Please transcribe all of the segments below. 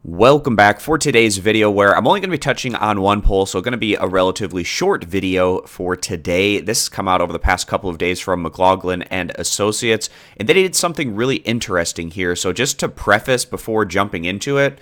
Welcome back for today's video where I'm only going to be touching on one poll, so going to be a relatively short video for today. This has come out over the past couple of days from McLaughlin and Associates, and they did something really interesting here. So just to preface before jumping into it,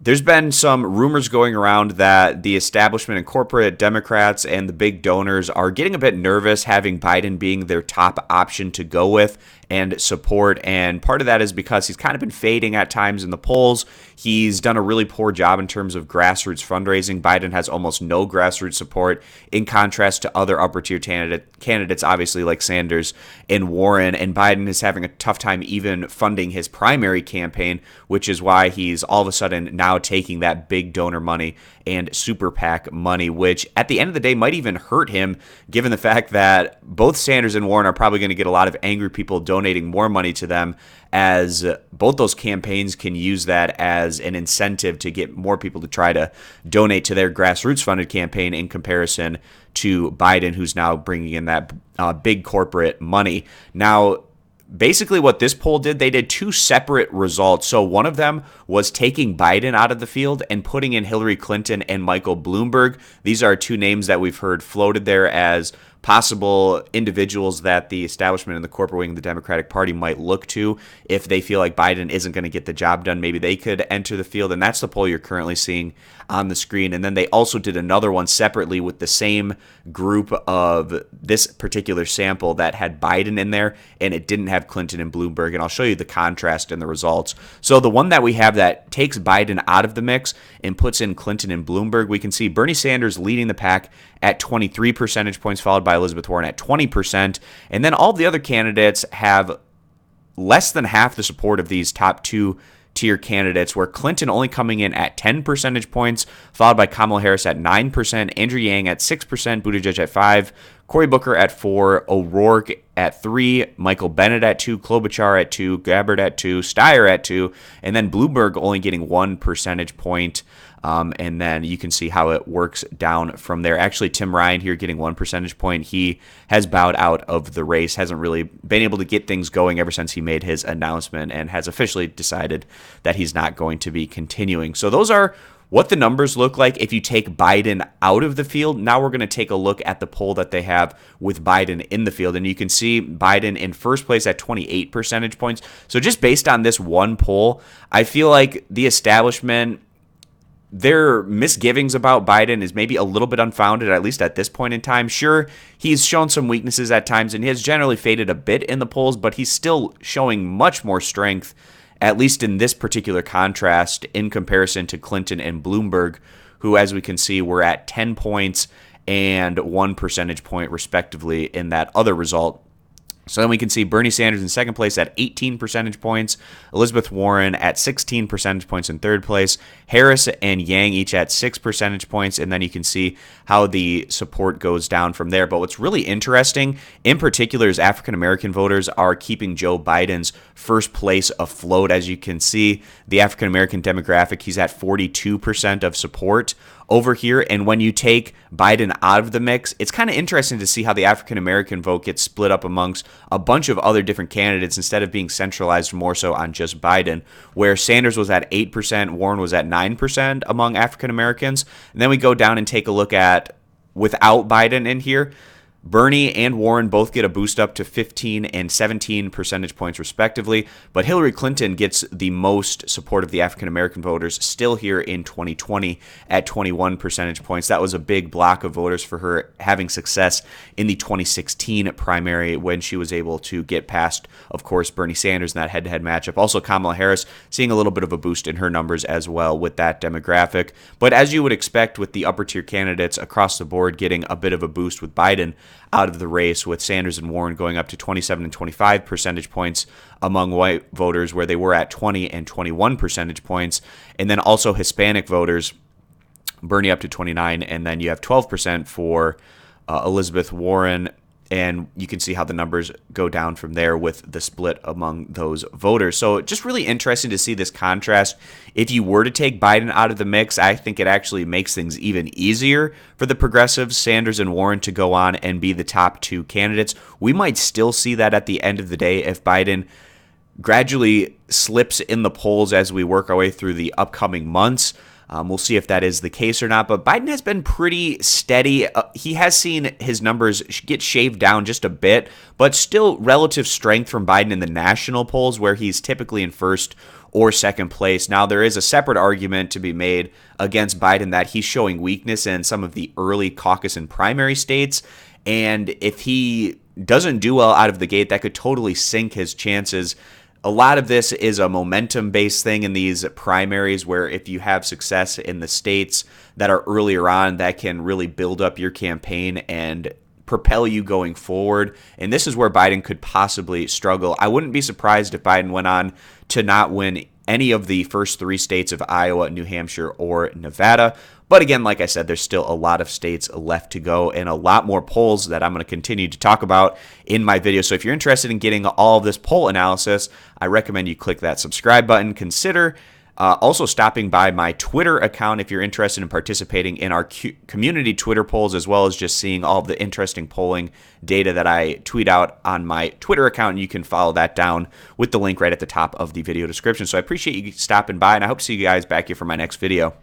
there's been some rumors going around that the establishment and corporate Democrats and the big donors are getting a bit nervous having Biden being their top option to go with and support, and part of that is because he's kind of been fading at times in the polls. He's done a really poor job in terms of grassroots fundraising. Biden has almost no grassroots support in contrast to other upper-tier candidates, obviously, like Sanders and Warren, and Biden is having a tough time even funding his primary campaign, which is why he's all of a sudden now taking that big donor money and super PAC money, which at the end of the day might even hurt him, given the fact that both Sanders and Warren are probably going to get a lot of angry people donating more money to them, as both those campaigns can use that as an incentive to get more people to try to donate to their grassroots funded campaign in comparison to Biden, who's now bringing in that big corporate money. Now, basically what this poll did, they did two separate results. So one of them was taking Biden out of the field and putting in Hillary Clinton and Michael Bloomberg. These are two names that we've heard floated there as possible individuals that the establishment and the corporate wing of the Democratic Party might look to if they feel like Biden isn't going to get the job done. Maybe they could enter the field, and that's the poll you're currently seeing on the screen. And then they also did another one separately with the same group of this particular sample that had Biden in there, and it didn't have Clinton and Bloomberg, and I'll show you the contrast in the results. So the one that we have that takes Biden out of the mix and puts in Clinton and Bloomberg, we can see Bernie Sanders leading the pack at 23 percentage points, followed by Elizabeth Warren at 20%. And then all the other candidates have less than half the support of these top two-tier candidates, where Clinton only coming in at 10 percentage points, followed by Kamala Harris at 9%, Andrew Yang at 6%, Buttigieg at 5%, Cory Booker at 4%, O'Rourke at 3%, Michael Bennet at 2%, Klobuchar at 2%, Gabbard at 2%, Steyer at 2%, and then Bloomberg only getting 1 percentage point. And then you can see how it works down from there. Actually, Tim Ryan here getting 1 percentage point. He has bowed out of the race, hasn't really been able to get things going ever since he made his announcement, and has officially decided that he's not going to be continuing. So those are what the numbers look like if you take Biden out of the field. Now we're going to take a look at the poll that they have with Biden in the field. And you can see Biden in first place at 28 percentage points. So just based on this one poll, I feel like the establishment, their misgivings about Biden is maybe a little bit unfounded, at least at this point in time. Sure, he's shown some weaknesses at times, and he has generally faded a bit in the polls, but he's still showing much more strength, at least in this particular contrast, in comparison to Clinton and Bloomberg, who, as we can see, were at 10 points and 1 percentage point, respectively, in that other result. So then we can see Bernie Sanders in second place at 18 percentage points, Elizabeth Warren at 16 percentage points in third place, Harris and Yang each at 6 percentage points, and then you can see how the support goes down from there. But what's really interesting, in particular, is African-American voters are keeping Joe Biden's first place afloat. As you can see, the African-American demographic, he's at 42% of support over here. And when you take Biden out of the mix, it's kind of interesting to see how the African-American vote gets split up amongst a bunch of other different candidates instead of being centralized more so on just Biden, where Sanders was at 8%, Warren was at 9% among African-Americans. And then we go down and take a look at, without Biden in here, Bernie and Warren both get a boost up to 15 and 17 percentage points respectively, but Hillary Clinton gets the most support of the African-American voters still here in 2020 at 21 percentage points. That was a big block of voters for her having success in the 2016 primary when she was able to get past, of course, Bernie Sanders in that head-to-head matchup. Also, Kamala Harris seeing a little bit of a boost in her numbers as well with that demographic. But as you would expect with the upper-tier candidates across the board getting a bit of a boost with Biden out of the race, with Sanders and Warren going up to 27 and 25 percentage points among white voters, where they were at 20 and 21 percentage points. And then also Hispanic voters, Bernie up to 29, and then you have 12% for Elizabeth Warren. And you can see how the numbers go down from there with the split among those voters. So just really interesting to see this contrast. If you were to take Biden out of the mix, I think it actually makes things even easier for the progressives, Sanders and Warren, to go on and be the top two candidates. We might still see that at the end of the day if Biden gradually slips in the polls as we work our way through the upcoming months. We'll see if that is the case or not, but Biden has been pretty steady. He has seen his numbers get shaved down just a bit, but still relative strength from Biden in the national polls, where he's typically in first or second place. Now, there is a separate argument to be made against Biden that he's showing weakness in some of the early caucus and primary states, and if he doesn't do well out of the gate, that could totally sink his chances. A lot of this is a momentum-based thing in these primaries, where if you have success in the states that are earlier on, that can really build up your campaign and propel you going forward. And this is where Biden could possibly struggle. I wouldn't be surprised if Biden went on to not win any of the first 3 states of Iowa, New Hampshire, or Nevada. But again, like I said, there's still a lot of states left to go and a lot more polls that I'm going to continue to talk about in my video. So if you're interested in getting all of this poll analysis, I recommend you click that subscribe button. Consider also stopping by my Twitter account if you're interested in participating in our community Twitter polls, as well as just seeing all of the interesting polling data that I tweet out on my Twitter account. And you can follow that down with the link right at the top of the video description. So I appreciate you stopping by, and I hope to see you guys back here for my next video.